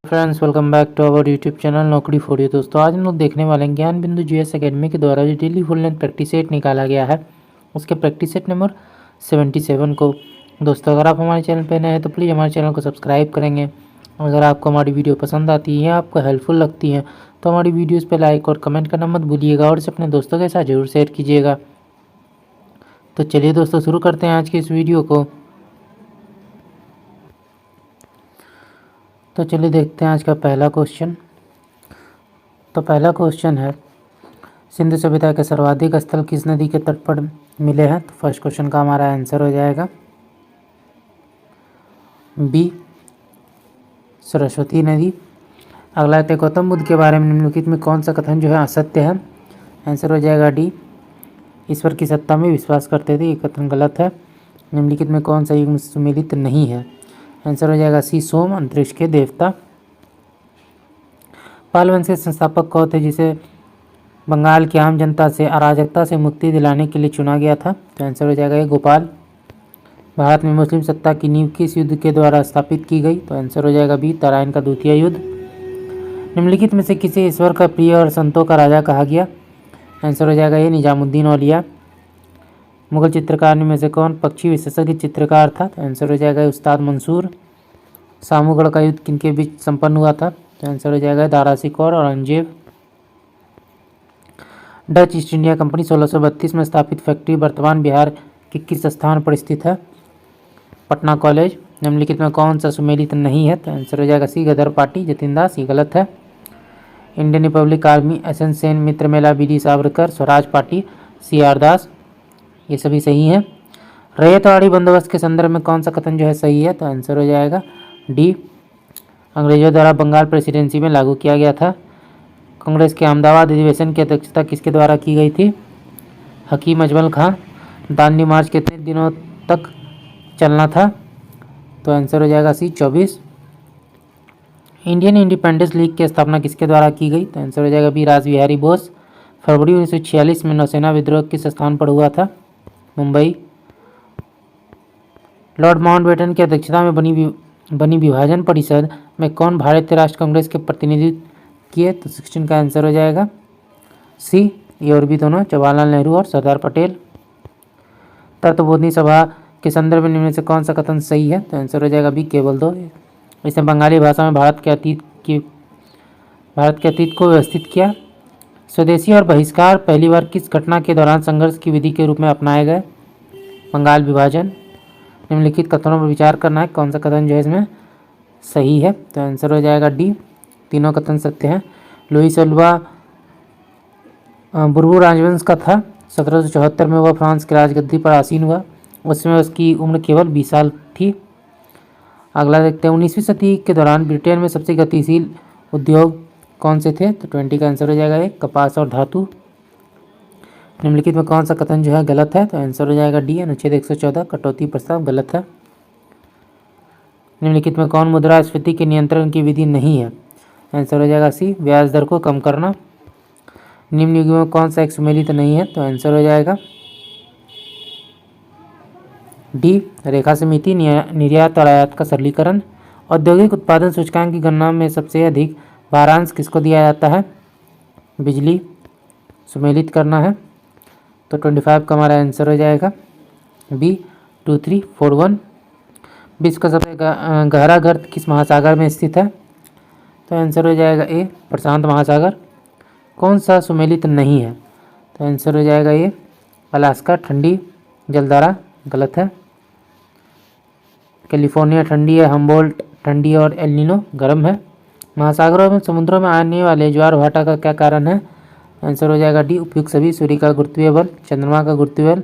Friends, welcome back to our YouTube channel Naukri for you. दोस्तों, आज हम लोग देखने वाले हैं ज्ञान बिंदु जीएस एकेडमी के द्वारा जो daily full length practice set निकाला गया है, उसके प्रैक्टिस सेट नंबर 77 को। दोस्तों, अगर आप हमारे चैनल पर नए हैं तो प्लीज़ हमारे चैनल को सब्सक्राइब करेंगे। अगर आपको हमारी वीडियो पसंद आती है या आपको हेल्पफुल लगती है तो हमारी वीडियोज़ पर लाइक और कमेंट करना मत भूलिएगा और इसे अपने दोस्तों के साथ जरूर शेयर कीजिएगा। तो चलिए दोस्तों, शुरू करते हैं आज की इस वीडियो को। तो चलिए देखते हैं आज का पहला क्वेश्चन। तो पहला क्वेश्चन है, सिंधु सभ्यता के सर्वाधिक स्थल किस नदी के तट पर मिले हैं? तो फर्स्ट क्वेश्चन का हमारा आंसर हो जाएगा बी, सरस्वती नदी। अगला है, गौतम बुद्ध के बारे में निम्नलिखित में कौन सा कथन जो है असत्य है? आंसर हो जाएगा डी, ईश्वर की सत्ता में विश्वास करते थे। ये कथन गलत है। निम्नलिखित में कौन सा युग सुमेलित नहीं है? आंसर हो जाएगा सी, सोम, अंतरिक्ष के देवता। पाल वंश के संस्थापक कौन थे जिसे बंगाल की आम जनता से अराजकता से मुक्ति दिलाने के लिए चुना गया था? तो आंसर हो जाएगा ये, गोपाल। भारत में मुस्लिम सत्ता की नींव किस युद्ध के द्वारा स्थापित की गई? तो आंसर हो जाएगा बी, तराइन का द्वितीय युद्ध। निम्नलिखित में से किसे ईश्वर का प्रिय और संतों का राजा कहा गया? आंसर हो जाएगा ये, निजामुद्दीन औलिया। मुगल चित्रकार में से कौन पक्षी विशेषज्ञ चित्रकार था? तो आंसर हो जाएगा उस्ताद मंसूर। सामूगढ़ का युद्ध किनके बीच संपन्न हुआ था? तो आंसर हो जाएगा दारा सिकोर और Aurangzeb. Dutch east India company 1632 में स्थापित फैक्ट्री वर्तमान बिहार के किस स्थान पर स्थित है? पटना कॉलेज। निम्नलिखित में कौन सा सुमेलित नहीं है? तो आंसर हो जाएगा सी, गदर पार्टी, जतिन दास। ये गलत है। Indian republic army, S N Sen, Mitra Mela, B D. Savarkar, Swaraj party, C R. Das. ये सभी सही हैं। रैयतवाड़ी बंदोबस्त के संदर्भ में कौन सा कथन जो है सही है? तो आंसर हो जाएगा डी, अंग्रेजों द्वारा बंगाल प्रेसिडेंसी में लागू किया गया था। कांग्रेस के अहमदाबाद अधिवेशन की अध्यक्षता किसके द्वारा की गई थी? हकीम अजमल खां। दांडी मार्च कितने दिनों तक चलना था? तो आंसर हो जाएगा सी, 24। इंडियन इंडिपेंडेंस लीग की स्थापना किसके द्वारा की गई? तो आंसर हो जाएगा बी, रासबिहारी बोस। फरवरी 1946 में नौसेना विद्रोह किस स्थान पर हुआ था? मुंबई। लॉर्ड माउंटबेटन की अध्यक्षता में बनी विभाजन परिषद में कौन भारतीय राष्ट्र कांग्रेस के प्रतिनिधित्व किए? तो 16 का आंसर हो जाएगा सी, ये और भी दोनों, जवाहरलाल नेहरू और सरदार पटेल। तत्वबोधिनी सभा के संदर्भ में निम्न से कौन सा कथन सही है? तो आंसर हो जाएगा बी, केवल दो। इसने बंगाली भाषा में भारत के अतीत को व्यवस्थित किया। स्वदेशी और बहिष्कार पहली बार किस घटना के दौरान संघर्ष की विधि के रूप में अपनाए गए? बंगाल विभाजन। निम्नलिखित कथनों पर विचार करना है, कौन सा कथन जो है इसमें सही है? तो आंसर हो जाएगा डी, तीनों कथन सत्य हैं। लुईस अल्वा बुर्बू राजवंश का था। 1774 में वह फ्रांस की राजगद्दी पर आसीन हुआ। उसमें उसकी उम्र केवल 20 साल थी। अगला देखते हैं, 19वीं सदी के दौरान ब्रिटेन में सबसे गतिशील उद्योग कौन से थे? तो 20 का आंसर हो जाएगा एक, कपास और धातु। निम्नलिखित में कौन सा कथन जो है गलत है? तो आंसर हो जाएगा डी, अनुच्छेद 114 कटौती प्रस्ताव गलत है। निम्नलिखित में कौन मुद्रास्फीति के नियंत्रण की विधि नहीं है? आंसर हो जाएगा सी, ब्याज दर को कम करना। निम्न युगों में कौन सा एक सुमेलित नहीं है? तो आंसर हो जाएगा डी, रेखा समिति, निर्यात और आयात का सरलीकरण। औद्योगिक उत्पादन सूचकांक की गणना में सबसे अधिक भारांश किसको दिया जाता है? बिजली। सुमेलित करना है तो 25 का हमारा आंसर हो जाएगा बी, 2341। विश्व का सबसे गहरा गर्त किस महासागर में स्थित है? तो आंसर हो जाएगा ए, प्रशांत महासागर। कौन सा सुमेलित नहीं है? तो आंसर हो जाएगा ये, अलास्का ठंडी जलधारा। गलत है। कैलिफोर्निया ठंडी है, हम्बोल्ट ठंडी और एल नीनो गर्म है। महासागरों में समुद्रों में आने वाले ज्वार भाटा का क्या कारण है? आंसर हो जाएगा डी, उपयुक्त सभी, सूर्य का गुरुत्वीय बल, चंद्रमा का गुरुत्वीय बल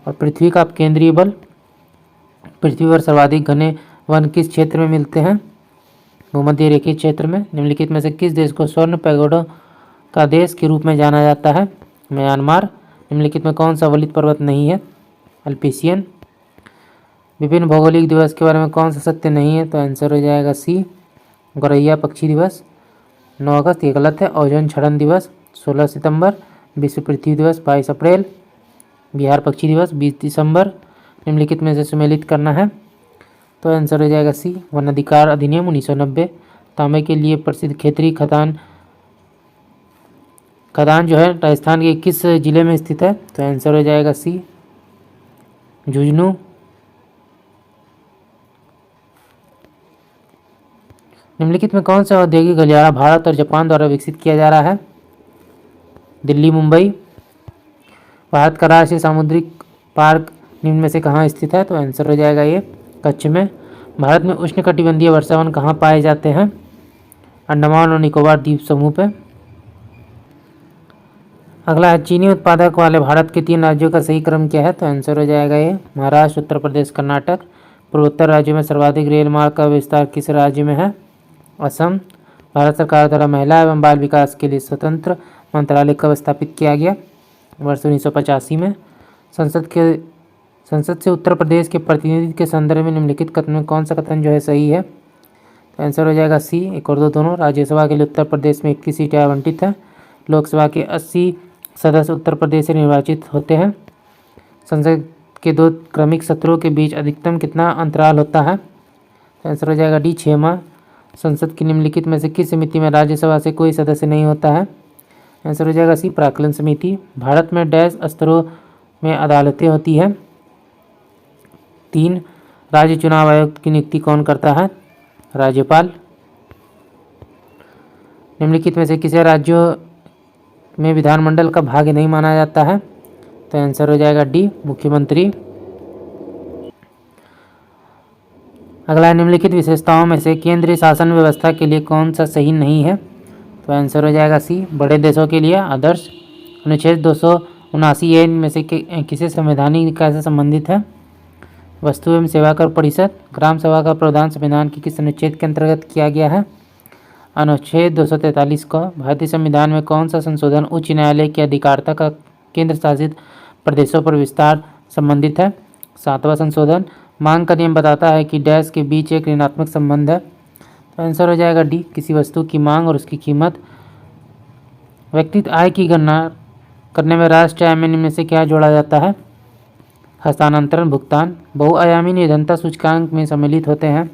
और पृथ्वी का अपकेंद्रीय बल। पृथ्वी पर सर्वाधिक घने वन किस क्षेत्र में मिलते हैं? भूमध्य रेखीय क्षेत्र में। निम्नलिखित में से किस देश को स्वर्ण पैगोडों का देश के रूप में जाना जाता है? म्यांमार। निम्नलिखित में कौन सा वलित पर्वत नहीं है? अल्पेशियन। विभिन्न भौगोलिक दिवस के बारे में कौन सा सत्य नहीं है? तो आंसर हो जाएगा सी, गौरैया पक्षी दिवस 9 अगस्त। ये गलत है। ओजोन क्षरण दिवस 16 सितंबर। विश्व पृथ्वी दिवस 22 अप्रैल। बिहार पक्षी दिवस 20 दिसंबर। निम्नलिखित में से सुमेलित करना है तो आंसर हो जाएगा सी, वन अधिकार अधिनियम 1990। तांबे के लिए प्रसिद्ध खेतरी खदान जो है राजस्थान के किस जिले में स्थित है? तो आंसर हो जाएगा सी, झुंझुनू। निम्नलिखित में कौन सा औद्योगिक गलियारा भारत और जापान द्वारा विकसित किया जा रहा है? दिल्ली, मुंबई। भारत का राष्ट्रीय सामुद्रिक पार्क निम्न में से कहाँ स्थित है? तो आंसर हो जाएगा ये कच्छ में। भारत में उष्णकटिबंधीय वर्षावन कहाँ पाए जाते हैं? अंडमान और निकोबार द्वीप समूह पे। अगला है चीनी उत्पादक वाले भारत के 3 राज्यों का सही क्रम क्या है? तो आंसर हो जाएगा ये महाराष्ट्र, उत्तर प्रदेश, कर्नाटक। पूर्वोत्तर राज्यों में सर्वाधिक रेल मार्ग का विस्तार किस राज्य में है? असम। भारत सरकार द्वारा महिला एवं बाल विकास के लिए स्वतंत्र मंत्रालय कब स्थापित किया गया? वर्ष 1985 में। संसद से उत्तर प्रदेश के प्रतिनिधि के संदर्भ में निम्नलिखित कथन में कौन सा कथन जो है सही है? तो आंसर हो जाएगा सी, 1 और 2 दोनों। राज्यसभा के लिए उत्तर प्रदेश में 21 सीटें आवंटित हैं। लोकसभा के 80 सदस्य उत्तर प्रदेश से निर्वाचित होते हैं। संसद के 2 क्रमिक सत्रों के बीच अधिकतम कितना अंतराल होता है? तो आंसर हो जाएगा डी, 6 माह। संसद की निम्नलिखित में से किस समिति में राज्यसभा से कोई सदस्य नहीं होता है? आंसर हो जाएगा सी, प्राक्कलन समिति। भारत में डैश स्तरों में अदालतें होती हैं? 3। राज्य चुनाव आयुक्त की नियुक्ति कौन करता है? राज्यपाल। निम्नलिखित में से किसे राज्यों में विधानमंडल का भाग नहीं माना जाता है? तो आंसर हो जाएगा डी, मुख्यमंत्री। अगला निम्नलिखित विशेषताओं में से केंद्रीय शासन व्यवस्था के लिए कौन सा सही नहीं है? तो आंसर हो जाएगा सी, बड़े देशों के लिए आदर्श। अनुच्छेद 279 में से किसे संवैधानिक निकाय से संबंधित है? वस्तु एवं सेवा कर परिषद। ग्राम सभा का प्रावधान संविधान के किस अनुच्छेद के अंतर्गत किया गया है? अनुच्छेद 243 का। भारतीय संविधान में कौन सा संशोधन उच्च न्यायालय की अधिकारिता का केंद्र शासित प्रदेशों पर विस्तार संबंधित है? 7वां संशोधन। मांग का नियम बताता है कि डैश के बीच एक ऋणात्मक संबंध है। तो आंसर हो जाएगा डी, किसी वस्तु की मांग और उसकी कीमत। व्यक्तिगत आय की गणना करने में राष्ट्रीय आय में निम्न में से क्या जोड़ा जाता है? हस्तांतरण भुगतान। बहुआयामी निर्धनता सूचकांक में सम्मिलित होते हैं?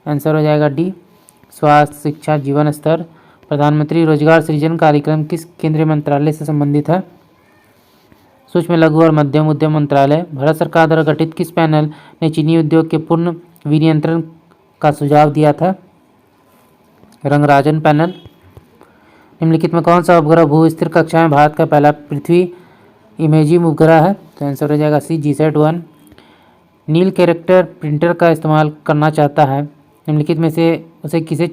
आंसर हो जाएगा डी, स्वास्थ्य, शिक्षा, जीवन स्तर। प्रधानमंत्री रोजगार सृजन कार्यक्रम किस केंद्रीय मंत्रालय से संबंधित है? सूक्ष्म लघु और मध्यम उद्यम मंत्रालय। भारत सरकार द्वारा गठित किस पैनल ने चीनी उद्योग के पूर्ण विनियंत्रण का सुझाव दिया था? रंगराजन पैनल। निम्नलिखित में कौन सा उपग्रह भू स्थिर कक्षा में भारत का पहला पृथ्वी इमेजिंग उपग्रह है? तो आंसर हो जाएगा सी, GSAT-1। नील कैरेक्टर प्रिंटर का इस्तेमाल करना चाहता है, निम्नलिखित में से उसे किसे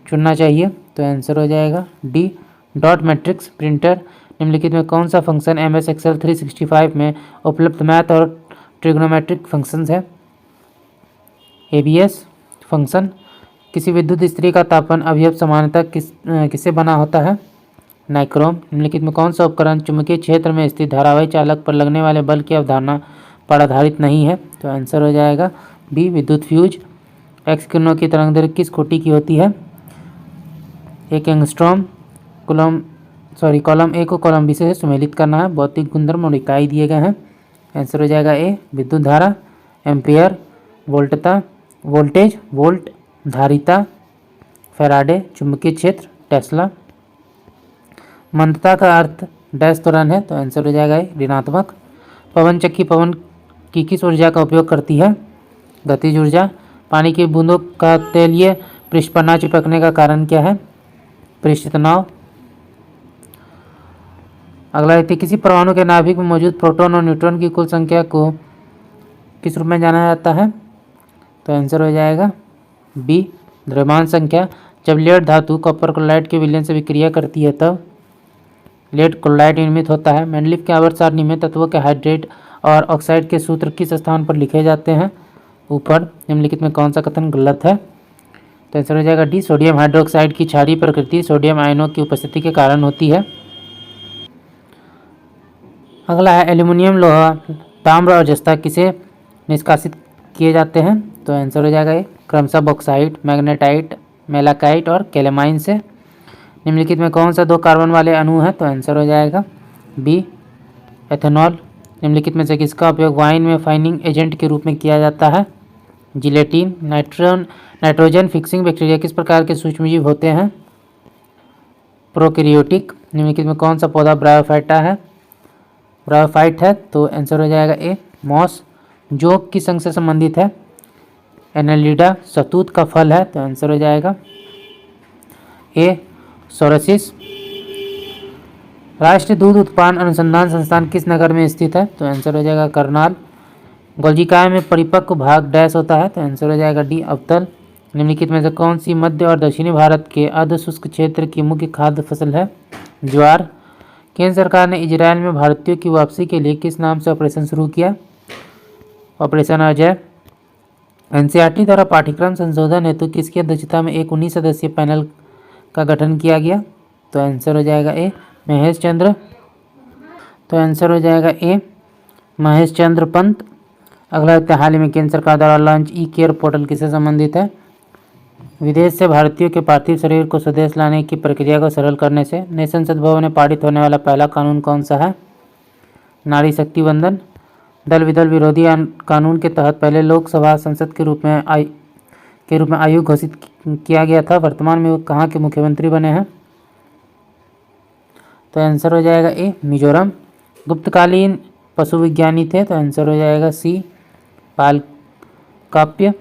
चुनना चाहिए? तो आंसर हो जाएगा डी, डॉट मैट्रिक्स प्रिंटर। निम्नलिखित में कौन सा फंक्शन MS Excel 365 में उपलब्ध मैथ और ट्रिग्नोमेट्रिक फंक्शंस है? ABS function. किसी विद्युत स्त्री का तापन अवयव सामान्यतः किससे बना होता है? नाइक्रोम। निम्नलिखित में कौन सा उपकरण चुंबकीय क्षेत्र में स्थित धारावाही चालक पर लगने वाले बल की अवधारणा पर आधारित नहीं है? तो आंसर हो जाएगा बी, विद्युत फ्यूज। एक्स किरणों की तरंगदैर्घ्य किस कोटि की होती है? 1 एंगस्ट्रॉम। कॉलम ए को कॉलम बी से सुमेलित करना है। भौतिक गुणधर्म और इकाई दिए गए हैं। आंसर हो जाएगा ए, विद्युत धारा। एम्पियर, वोल्टेज, वोल्ट, धारिता, फैराडे, चुंबकीय क्षेत्र, टेस्ला। मंदता का अर्थ डैश त्वरण है, तो आंसर हो जाएगा ऋणात्मक। पवन चक्की पवन की किस ऊर्जा का उपयोग करती है? गतिज ऊर्जा। पानी की बूंदों का तैलीय पृष्ठ पर न चिपकने का कारण क्या है? पृष्ठ तनाव। अगला है किसी परमाणु के नाभिक में मौजूद प्रोटॉन और न्यूट्रॉन की कुल संख्या को किस रूप में जाना जाता है? तो आंसर हो जाएगा बी, द्रव्यमान संख्या। जब लेड धातु कॉपर क्लोराइड के विलयन से विक्रिया करती है तब लेड क्लोराइड निर्मित होता है। मेंडलीफ के आवर्त सारणी में तत्वों के हाइड्रेट और ऑक्साइड के सूत्र किस स्थान पर लिखे जाते हैं? ऊपर। निम्नलिखित में कौन सा कथन गलत है? तो आंसर हो जाएगा डी, सोडियम हाइड्रोक्साइड की क्षारीय प्रकृति सोडियम आयनों की उपस्थिति के कारण होती है। अगला है एल्यूमिनियम, लोहा, ताम्र और जस्ता किसे निष्कासित किए जाते हैं? तो आंसर हो जाएगा क्रमशः बॉक्साइट, मैग्नेटाइट, मेलाकाइट और कैलेमाइन से। निम्नलिखित में कौन सा 2 कार्बन वाले अणु है? तो आंसर हो जाएगा बी, एथेनॉल। निम्नलिखित में से किसका उपयोग वाइन में फाइनिंग एजेंट के रूप में किया जाता है? जिलेटिन। नाइट्रोजन फिक्सिंग बैक्टीरिया किस प्रकार के सूक्ष्मजीव होते हैं? प्रोकैरियोटिक। निम्नलिखित में कौन सा पौधा ब्रायोफाइट है? तो आंसर हो जाएगा ए मॉस। जो किस अंग से संबंधित है? एनालिडा। शहतूत का फल है, तो आंसर हो जाएगा ए सोरेसिस। राष्ट्रीय दूध उत्पादन अनुसंधान संस्थान किस नगर में स्थित है? तो आंसर हो जाएगा करनाल। गोल्जिकाय में परिपक्व भाग डैश होता है, तो आंसर हो जाएगा डी अवतल। निम्नलिखित में से कौन सी मध्य और दक्षिणी भारत के अर्ध शुष्क क्षेत्र की मुख्य खाद्य फसल है? ज्वार। केंद्र सरकार ने इजरायल में भारतीयों की वापसी के लिए किस नाम से ऑपरेशन शुरू किया? ऑपरेशन अजय। एनसीईआरटी द्वारा पाठ्यक्रम संशोधन हेतु किसकी अध्यक्षता में एक 19 सदस्यीय पैनल का गठन किया गया? तो आंसर हो जाएगा ए महेश चंद्र। तो आंसर हो जाएगा ए महेश चंद्र पंत। अगला हाल ही में केंद्र सरकार द्वारा लॉन्च ई केयर पोर्टल किससे संबंधित है? विदेश से भारतीयों के पार्थिव शरीर को स्वदेश लाने की प्रक्रिया को सरल करने से। नए संसद भवन में पारित होने वाला पहला कानून कौन सा है? नारी शक्ति वंदन। दल विदल विरोधी कानून के तहत पहले लोकसभा संसद के रूप में आयु घोषित किया गया था। वर्तमान में वो कहाँ के मुख्यमंत्री बने हैं? तो आंसर हो जाएगा ए मिजोरम। गुप्तकालीन पशु विज्ञानी थे, तो आंसर हो जाएगा सी पालकाप्य।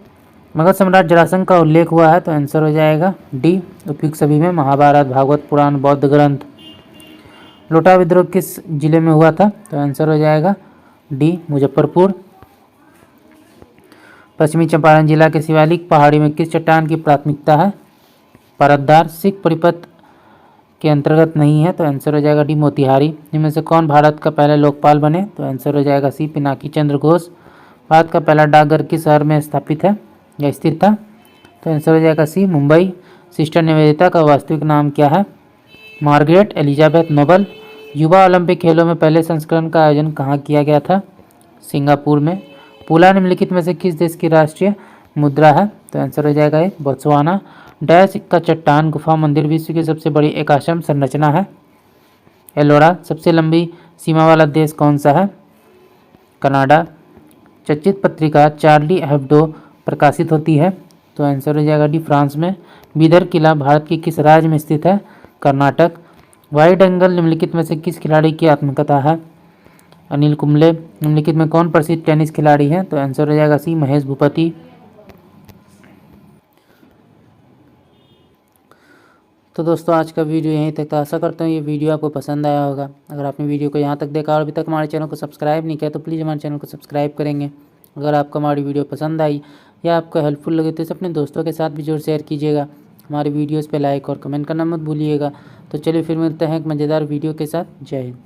मगध सम्राट जरासंध का उल्लेख हुआ है, तो आंसर हो जाएगा डी उपयुक्त सभी में महाभारत, भागवत पुराण, बौद्ध ग्रंथ। लोटा विद्रोह किस जिले में हुआ था? तो आंसर हो जाएगा डी मुजफ्फरपुर। पश्चिमी चंपारण जिला के शिवालिक पहाड़ी में किस चट्टान की प्राथमिकता है? परतदार। सिख परिपथ के अंतर्गत नहीं है, तो आंसर हो जाएगा डी मोतिहारी। इनमें से कौन भारत का पहला लोकपाल बने? तो आंसर हो जाएगा सी पिनाकी चंद्र घोष। भारत का पहला डाकघर किस शहर में स्थापित है या स्थित था? तो आंसर हो जाएगा सी मुंबई। सिस्टर निवेदिता का वास्तविक नाम क्या है? Margaret Elizabeth Noble. युवा ओलंपिक खेलों में पहले संस्करण का आयोजन कहाँ किया गया था? सिंगापुर में। पूला निम्नलिखित में से किस देश की राष्ट्रीय मुद्रा है? तो आंसर हो जाएगा ए बोत्सवाना। डैश का चट्टान गुफा मंदिर विश्व की सबसे बड़ी एकाश्म संरचना है? एलोरा। सबसे लंबी सीमा वाला देश कौन सा है? कनाडा। चर्चित पत्रिका चार्ली हेब्डो प्रकाशित होती है, तो आंसर हो जाएगा डी फ्रांस में। बीदर किला भारत के किस राज्य में स्थित है? कर्नाटक। वाइड एंगल निम्नलिखित में से किस खिलाड़ी की आत्मकथा है? अनिल कुंबले। निम्नलिखित में कौन प्रसिद्ध टेनिस खिलाड़ी हैं? तो आंसर हो जाएगा सी महेश भूपति। तो दोस्तों आज का वीडियो यहीं तक था। आशा करता हूँ ये वीडियो आपको पसंद आया होगा। अगर आपने वीडियो को यहाँ तक देखा और अभी तक हमारे चैनल को सब्सक्राइब नहीं किया तो प्लीज़ हमारे चैनल को सब्सक्राइब करेंगे। अगर आपको हमारी वीडियो पसंद आई या आपको हेल्पफुल लगे तो इसे अपने दोस्तों के साथ भी जरूर शेयर कीजिएगा। हमारी वीडियोज़ पर लाइक और कमेंट करना मत भूलिएगा। तो चलिए फिर मिलते हैं एक मज़ेदार वीडियो के साथ। जय हिंद।